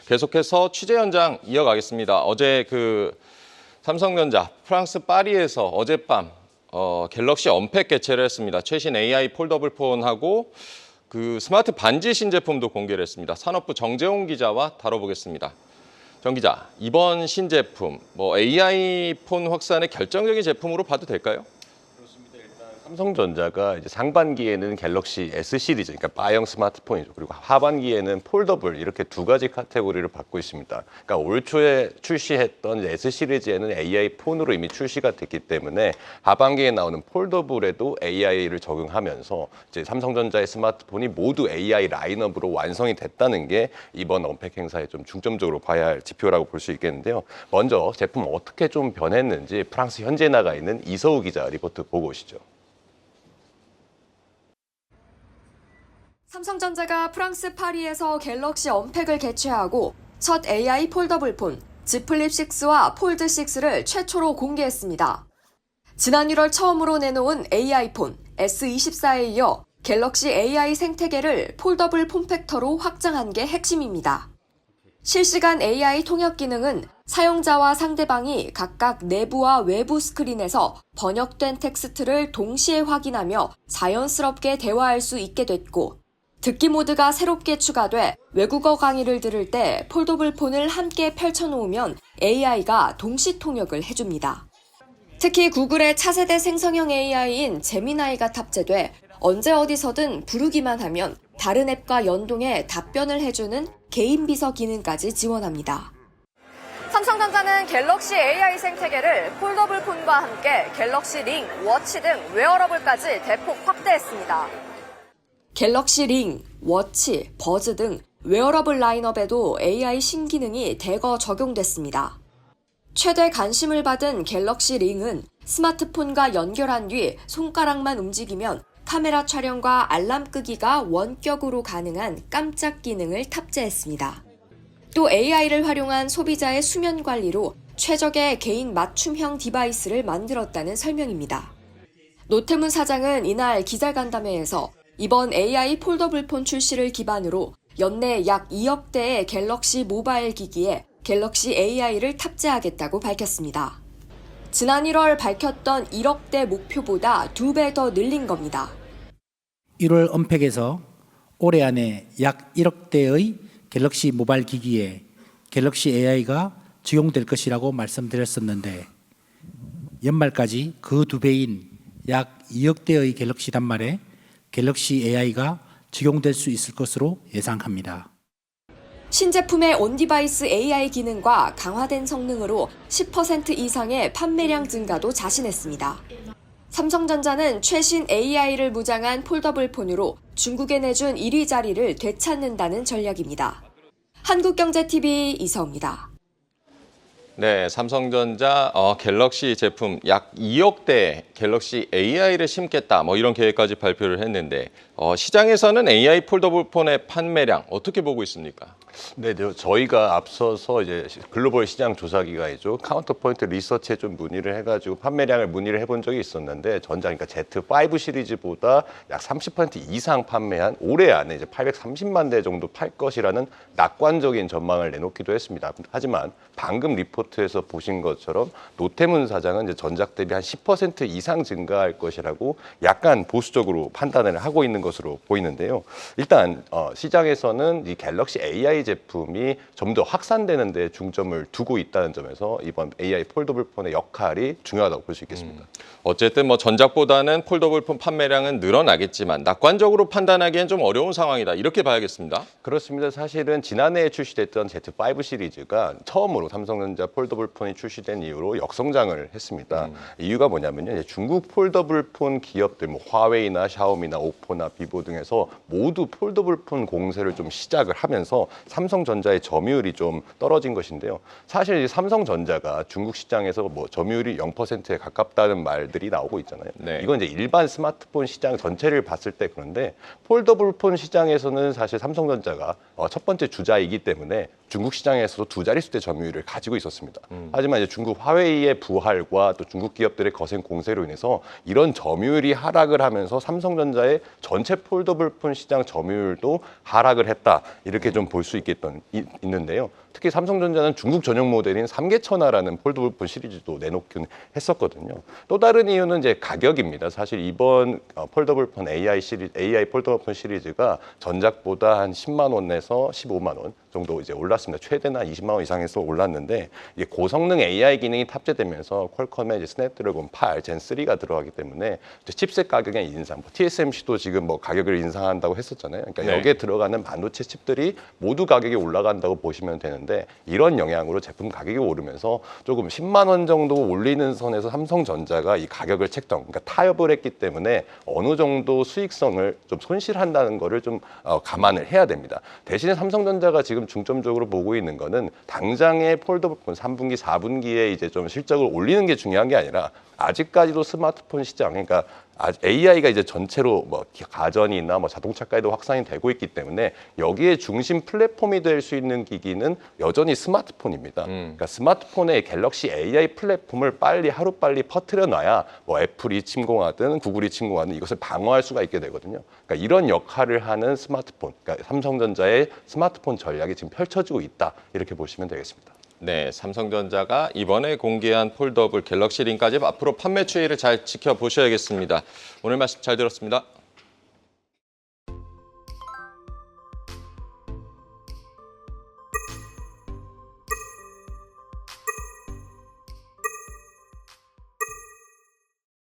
계속해서 취재 현장 이어가겠습니다. 어제 삼성전자 프랑스 파리에서 어젯밤 갤럭시 언팩 개최를 했습니다. 최신 AI 폴더블 폰하고 스마트 반지 신제품도 공개를 했습니다. 산업부 정재홍 기자와 다뤄보겠습니다. 정 기자, 이번 신제품 AI 폰 확산의 결정적인 제품으로 봐도 될까요? 삼성전자가 이제 상반기에는 갤럭시 S 시리즈, 그러니까 B형 스마트폰이죠. 그리고 하반기에는 폴더블 이렇게 두 가지 카테고리를 받고 있습니다. 그러니까 올 초에 출시했던 S 시리즈에는 AI 폰으로 이미 출시가 됐기 때문에 하반기에 나오는 폴더블에도 AI를 적용하면서 이제 삼성전자의 스마트폰이 모두 AI 라인업으로 완성이 됐다는 게 이번 언팩 행사에 좀 중점적으로 봐야 할 지표라고 볼 수 있겠는데요. 먼저 제품 어떻게 좀 변했는지 프랑스 현지에 나가 있는 이서우 기자 리포트 보고 오시죠. 삼성전자가 프랑스 파리에서 갤럭시 언팩을 개최하고 첫 AI 폴더블 폰 Z 플립 6와 폴드 6를 최초로 공개했습니다. 지난 1월 처음으로 내놓은 AI 폰 S24에 이어 갤럭시 AI 생태계를 폴더블 폼팩터로 확장한 게 핵심입니다. 실시간 AI 통역 기능은 사용자와 상대방이 각각 내부와 외부 스크린에서 번역된 텍스트를 동시에 확인하며 자연스럽게 대화할 수 있게 됐고, 듣기 모드가 새롭게 추가돼 외국어 강의를 들을 때 폴더블 폰을 함께 펼쳐놓으면 AI가 동시 통역을 해줍니다. 특히 구글의 차세대 생성형 AI인 제미나이가 탑재돼 언제 어디서든 부르기만 하면 다른 앱과 연동해 답변을 해주는 개인 비서 기능까지 지원합니다. 삼성전자는 갤럭시 AI 생태계를 폴더블 폰과 함께 갤럭시 링, 워치 등 웨어러블까지 대폭 확대했습니다. 갤럭시 링, 워치, 버즈 등 웨어러블 라인업에도 AI 신기능이 대거 적용됐습니다. 최대 관심을 받은 갤럭시 링은 스마트폰과 연결한 뒤 손가락만 움직이면 카메라 촬영과 알람 끄기가 원격으로 가능한 깜짝 기능을 탑재했습니다. 또 AI를 활용한 소비자의 수면 관리로 최적의 개인 맞춤형 디바이스를 만들었다는 설명입니다. 노태문 사장은 이날 기자간담회에서 이번 AI 폴더블 폰 출시를 기반으로 연내 약 2억 대의 갤럭시 모바일 기기에 갤럭시 AI를 탑재하겠다고 밝혔습니다. 지난 1월 밝혔던 1억 대 목표보다 2배 더 늘린 겁니다. 1월 언팩에서 올해 안에 약 1억 대의 갤럭시 모바일 기기에 갤럭시 AI가 적용될 것이라고 말씀드렸었는데, 연말까지 그 2배인 약 2억 대의 갤럭시 단말에 갤럭시 AI가 적용될 수 있을 것으로 예상합니다. 신제품의 온디바이스 AI 기능과 강화된 성능으로 10% 이상의 판매량 증가도 자신했습니다. 삼성전자는 최신 AI를 무장한 폴더블 폰으로 중국에 내준 1위 자리를 되찾는다는 전략입니다. 한국경제TV 이서우입니다. 네, 삼성전자 갤럭시 제품 약 2억 대 갤럭시 AI를 심겠다 이런 계획까지 발표를 했는데 시장에서는 AI 폴더블 폰의 판매량 어떻게 보고 있습니까? 네, 저희가 앞서서 이제 글로벌 시장 조사기관이죠. 카운터포인트 리서치에 좀 문의를 해가지고 판매량을 문의를 해본 적이 있었는데, 그러니까 Z5 시리즈보다 약 30% 이상 판매한 올해 안에 이제 830만 대 정도 팔 것이라는 낙관적인 전망을 내놓기도 했습니다. 하지만 방금 리포트에서 보신 것처럼 노태문 사장은 이제 전작 대비 한 10% 이상 증가할 것이라고 약간 보수적으로 판단을 하고 있는 것으로 보이는데요. 일단 시장에서는 이 갤럭시 AI 제품이 좀 더 확산되는 데 중점을 두고 있다는 점에서 이번 AI 폴더블 폰의 역할이 중요하다고 볼 수 있겠습니다. 어쨌든 전작보다는 폴더블 폰 판매량은 늘어나겠지만 낙관적으로 판단하기엔 좀 어려운 상황이다, 이렇게 봐야겠습니다. 그렇습니다. 사실은 지난해에 출시됐던 Z5 시리즈가 처음으로 삼성전자 폴더블 폰이 출시된 이후로 역성장을 했습니다. 이유가 뭐냐면요, 중국 폴더블 폰 기업들 화웨이나 샤오미나 오포나 비보 등에서 모두 폴더블 폰 공세를 좀 시작을 하면서 삼성전자의 점유율이 좀 떨어진 것인데요. 사실 삼성전자가 중국 시장에서 점유율이 0%에 가깝다는 말들이 나오고 있잖아요. 네. 이건 이제 일반 스마트폰 시장 전체를 봤을 때 그런데 폴더블 폰 시장에서는 사실 삼성전자가 첫 번째 주자이기 때문에 중국 시장에서도 두 자릿수대 점유율을 가지고 있었습니다. 하지만 이제 중국 화웨이의 부활과 또 중국 기업들의 거센 공세로 인해서 이런 점유율이 하락을 하면서 삼성전자의 전체 폴더블폰 시장 점유율도 하락을 했다. 이렇게 좀 볼 수 있는데요. 특히 삼성전자는 중국 전용 모델인 삼계천하라는 폴더블폰 시리즈도 내놓긴 했었거든요. 또 다른 이유는 이제 가격입니다. 사실 이번 폴더블폰 AI 폴더블폰 시리즈가 전작보다 한 10만 원에서 15만 원 정도 이제 올랐습니다. 최대는 한 20만 원 이상에서 올랐는데 이게 고성능 AI 기능이 탑재되면서 퀄컴의 이제 스냅드래곤 8 젠 3가 들어가기 때문에 칩셋 가격의 인상, TSMC도 지금 뭐 가격을 인상한다고 했었잖아요. 그러니까 네. 여기에 들어가는 반도체 칩들이 모두 가격이 올라간다고 보시면 되는데 이런 영향으로 제품 가격이 오르면서 조금 10만 원 정도 올리는 선에서 삼성전자가 이 가격을 책정, 그러니까 타협을 했기 때문에 어느 정도 수익성을 좀 손실한다는 거를 좀 감안을 해야 됩니다. 대신에 삼성전자가 지금 중점적으로 보고 있는 거는 당장의 폴더블폰 3분기, 4분기에 이제 좀 실적을 올리는 게 중요한 게 아니라 아직까지도 스마트폰 시장, 그러니까 AI가 이제 전체로 뭐 가전이나 뭐 자동차까지도 확산이 되고 있기 때문에 여기에 중심 플랫폼이 될 수 있는 기기는 여전히 스마트폰입니다. 그러니까 스마트폰의 갤럭시 AI 플랫폼을 하루빨리 퍼뜨려 놔야 뭐 애플이 침공하든 구글이 침공하든 이것을 방어할 수가 있게 되거든요. 그러니까 이런 역할을 하는 스마트폰, 그러니까 삼성전자의 스마트폰 전략이 지금 펼쳐지고 있다. 이렇게 보시면 되겠습니다. 네, 삼성전자가 이번에 공개한 폴더블 갤럭시 링까지 앞으로 판매 추이를 잘 지켜보셔야겠습니다. 오늘 말씀 잘 들었습니다.